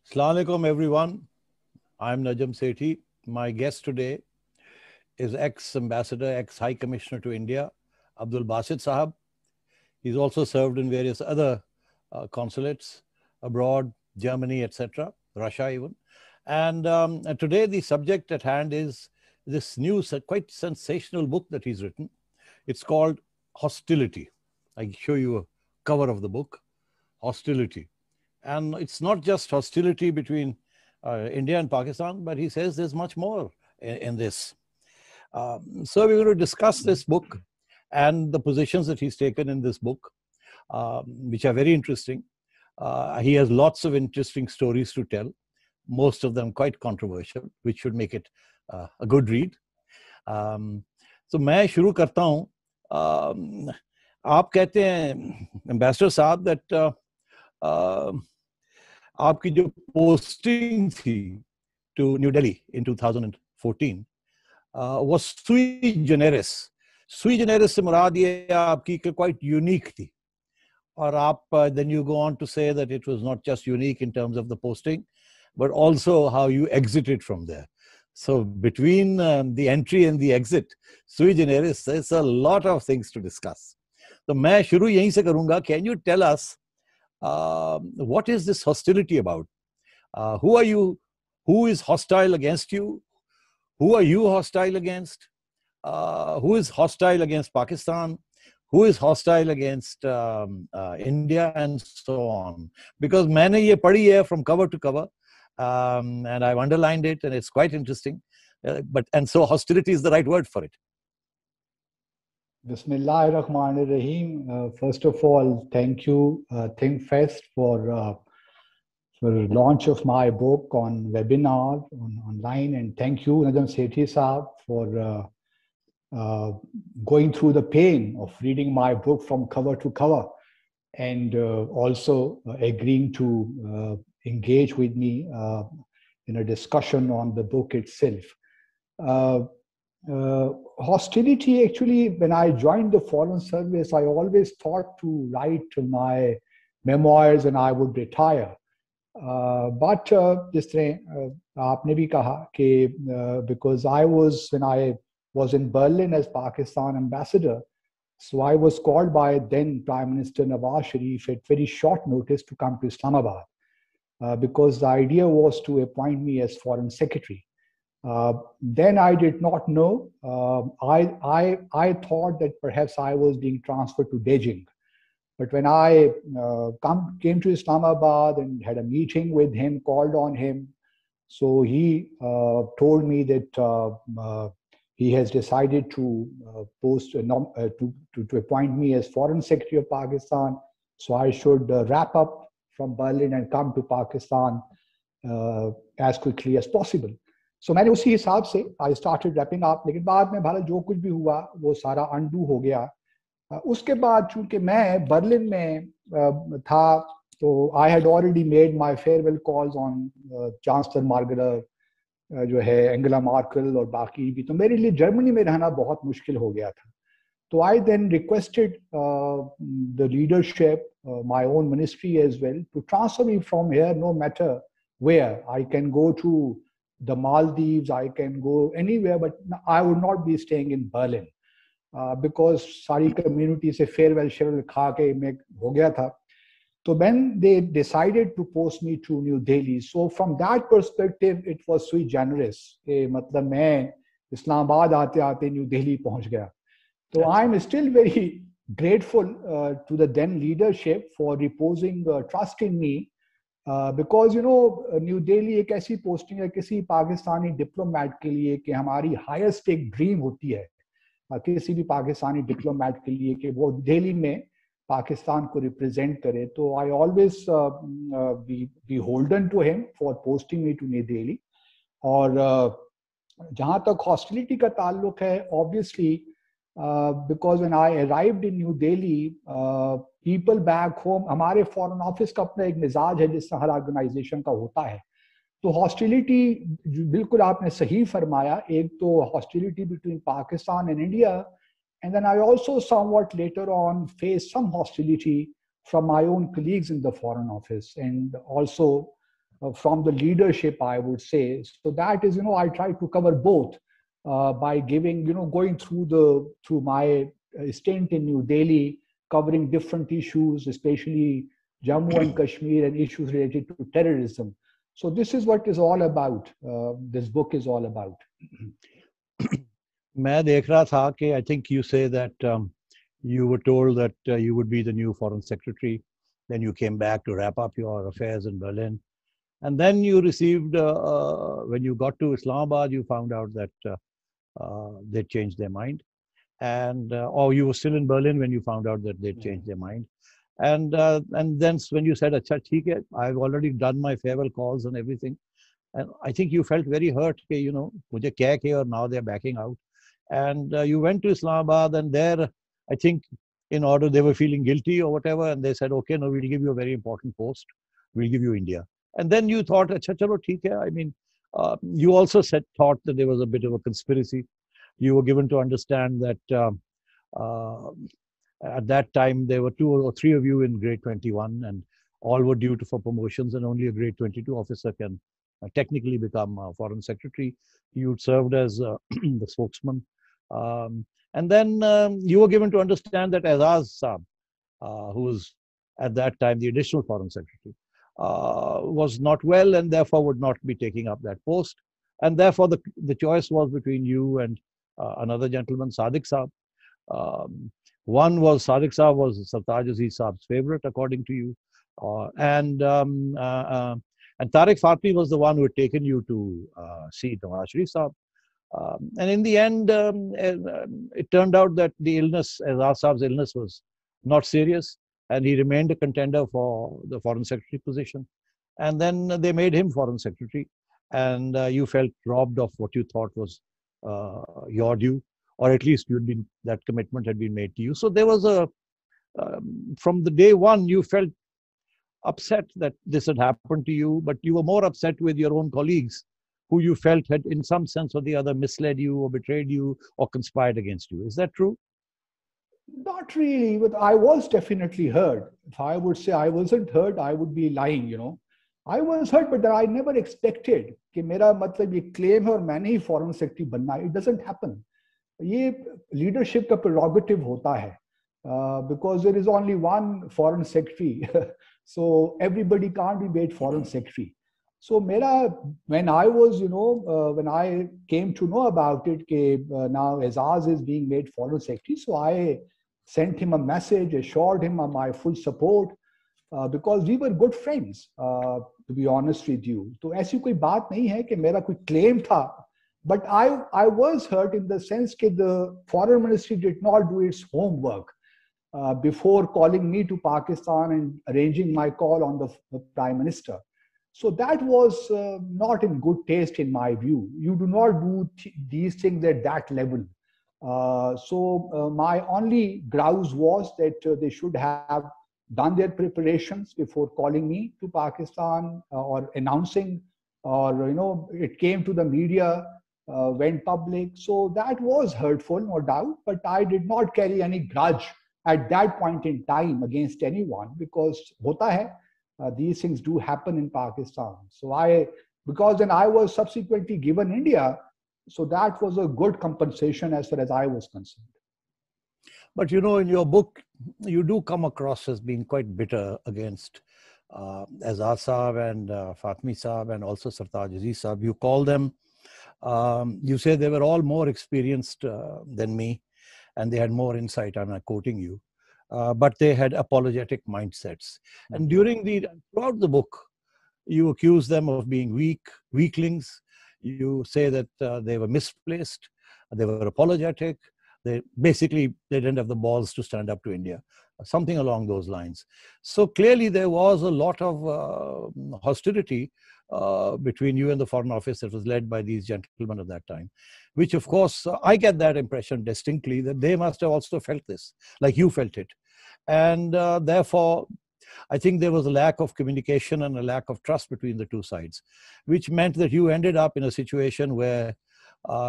Assalamu alaikum everyone. I'm Nadeem Malik. My guest today is ex-ambassador, ex-high commissioner to India, Abdul Basit Sahab. He's also served in various other consulates abroad, Germany, etc., Russia even. And today the subject at hand is this new, quite sensational book that he's written. It's called Hostility. I show you a cover of the book, Hostility. And it's not just hostility between India and Pakistan, but he says there's much more in this. So we're going to discuss this book and the positions that he's taken in this book, which are very interesting. He has lots of interesting stories to tell, most of them quite controversial, which should make it a good read. So मैं शुरू करता हूँ. आप कहते हैं ambassador साहब that आपकी जो पोस्टिंग थी to New Delhi in 2014 was sui generis. Sui generis से मुराद ये आपकी कि quite unique थी. और आप then you go on to say that it was not just unique in terms of the posting, but also how you exited from there. So between the entry and the exit, sui generis, there's a lot of things to discuss. तो मैं शुरू यहीं से करूँगा. Can you tell us what is this hostility about? Who are you? Who is hostile against you? Who are you hostile against? Who is hostile against Pakistan? Who is hostile against India, and so on? Because मैंने ये पढ़ी है from cover to cover, and I've underlined it, and it's quite interesting. And so hostility is the right word for it. Bismillahirrahmanirrahim. First of all, thank you, ThinkFest, for launch of my book on webinar online, and thank you, Nadeem Malik Sahab, for going through the pain of reading my book from cover to cover, and also agreeing to engage with me in a discussion on the book itself. Hostility, actually, when I joined the Foreign Service, I always thought to write my memoirs and I would retire. But जिस तरह आपने भी कहा कि because when I was in Berlin as Pakistan ambassador, so I was called by then Prime Minister Nawaz Sharif at very short notice to come to Islamabad, because the idea was to appoint me as Foreign Secretary. Then I did not know. I thought that perhaps I was being transferred to Beijing. But when I came to Islamabad and had a meeting with him, called on him, so he told me that he has decided to to appoint me as Foreign Secretary of Pakistan. So I should wrap up from Berlin and come to Pakistan as quickly as possible. So मैंने उसी हिसाब से I started wrapping up. लेकिन बाद में भारत जो कुछ भी हुआ वो सारा undo हो गया. उसके बाद चूंकि मैं बर्लिन में था, तो I had already made my farewell calls on Chancellor Margaret, जो है एंगेला मार्केल और बाकी भी, तो मेरे लिए जर्मनी में रहना बहुत मुश्किल हो गया था. तो I then requested the leadership, my own ministry as well, to transfer me from here no matter where. I can go to the Maldives, I can go anywhere, but I would not be staying in Berlin, because सारी community से farewell खा के मैं हो गया था. So when they decided to post me to New Delhi, so from that perspective, it was sui generis. मतलब मैं इस्लामाबाद आते आते New Delhi पहुंच गया. So I'm still very grateful to the then leadership for reposing trust in me. Because new Delhi एक ऐसी posting है किसी पाकिस्तानी डिप्लोमेट के लिए कि हमारी हाईएस्ट एक ड्रीम होती है किसी भी पाकिस्तानी डिप्लोमेट के लिए कि वो दिल्ली में पाकिस्तान को रिप्रेजेंट करे. तो I always beholden to him for posting me to New Delhi. और जहाँ तक हॉस्टिलिटी का ताल्लुक है, obviously because when I arrived in New Delhi, people back home, हमारे फॉरेन ऑफिस का अपना एक मिजाज है जिससे हर ऑर्गेनाइजेशन का होता है. तो हॉस्टिलिटी बिल्कुल आपने सही फरमाया. एक तो hostility between Pakistan and India, and then I also somewhat later on faced some hostility from my own colleagues in the foreign office, and also from the leadership, I would say. So that is, I try to cover both by giving, going through my stint in New Delhi, covering different issues, especially Jammu and Kashmir and issues related to terrorism. So this is what is all about. This book is all about. मैं देख रहा था कि I think you say that you were told that you would be the new foreign secretary. Then you came back to wrap up your affairs in Berlin. And then you received, when you got to Islamabad, you found out that they changed their mind. And or you were still in Berlin when you found out that they changed their mind. And then when you said, "Acha, theek hai, I've already done my farewell calls and everything," and I think you felt very hurt, mujhe keh ke aur now they're backing out. And you went to Islamabad, and there, I think, in order they were feeling guilty or whatever, and they said, "Okay, no, we'll give you a very important post. We'll give you India." And then you thought, "Acha, chalo, theek hai." I mean, you also thought that there was a bit of a conspiracy. You were given to understand that at that time there were 2 or 3 of you in grade 21, and all were due for promotions, and only a grade 22 officer can technically become foreign secretary. You served as the spokesman. And then you were given to understand that Azaz Saab, who was at that time the additional foreign secretary, was not well and therefore would not be taking up that post. And therefore the choice was between you and another gentleman, Sadiq Saab. One was Sadiq Saab was Sartaj Aziz Saab's favorite, according to you. And Tariq Fatmi was the one who had taken you to see Nawaz Sharif Saab. And in the end, it turned out that the illness, Azaz Saab's illness, was not serious, and he remained a contender for the foreign secretary position. And then they made him foreign secretary, and you felt robbed of what you thought was your due, or at least that commitment had been made to you. So there was from the day one, you felt upset that this had happened to you, but you were more upset with your own colleagues, who you felt had in some sense or the other misled you or betrayed you or conspired against you. Is that true? Not really, but I was definitely hurt. If I would say I wasn't hurt, I would be lying. I was hurt, but I never expected कि मेरा मतलब ये claim है और मैंने ही foreign secretary बनना है. It doesn't happen. ये leadership का prerogative होता है, because there is only one foreign secretary, so everybody can't be made foreign secretary. So when I was, when I came to know about it, now Azaz is being made foreign secretary, so I sent him a message, assured him of my full support, because we were good friends, to be honest with you. तो ऐसी कोई बात नहीं है कि मेरा कोई claim था, but I was hurt in the sense that the foreign ministry did not do its homework before calling me to Pakistan and arranging my call on the prime minister. So that was not in good taste in my view. You do not do these things at that level. So my only grouse was that they should have done their preparations before calling me to Pakistan or announcing, or it came to the media, went public. So that was hurtful, no doubt, but I did not carry any grudge at that point in time against anyone, because hota hai, these things do happen in Pakistan. So because then I was subsequently given India, so that was a good compensation as far as I was concerned. But in your book, you do come across as being quite bitter against Azaz Saab and Fatmi Saab and also Sartaj Aziz Saab. You call them, you say they were all more experienced than me, and they had more insight. I'm quoting you. But they had apologetic mindsets. And throughout the book, you accuse them of being weaklings. You say that they were misplaced, they were apologetic. They didn't have the balls to stand up to India, something along those lines. So clearly there was a lot of hostility between you and the Foreign Office that was led by these gentlemen at that time, which of course, I get that impression distinctly that they must have also felt this, like you felt it. And therefore, I think there was a lack of communication and a lack of trust between the two sides, which meant that you ended up in a situation where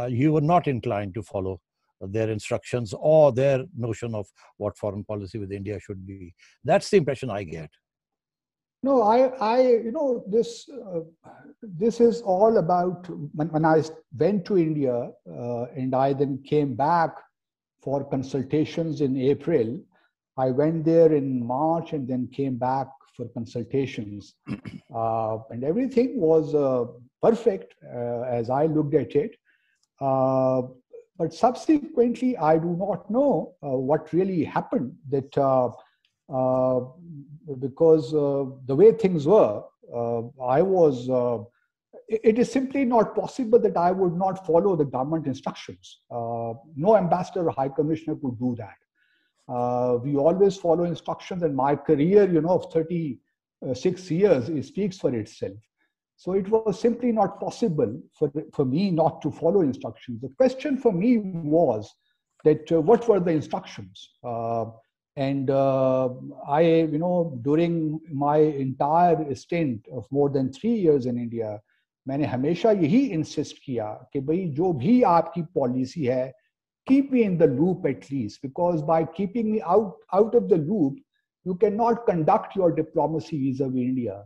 you were not inclined to follow their instructions or their notion of what foreign policy with India should be. That's the impression I get. No, this is all about when I went to India and I then came back for consultations in April. I went there in March and then came back for consultations, and everything was perfect as I looked at it. Uh, but subsequently, I do not know what really happened. Uh, because the way things were, I was. It is simply not possible that I would not follow the government instructions. No ambassador or high commissioner could do that. We always follow instructions, and my career, of 36 years, it speaks for itself. So it was simply not possible for me not to follow instructions. The question for me was that what were the instructions? And I, during my entire stint of more than 3 years in India, मैंने हमेशा यही insist किया कि भाई जो भी आपकी policy है, keep me in the loop at least, because by keeping me out of the loop, you cannot conduct your diplomacy vis-a-vis India.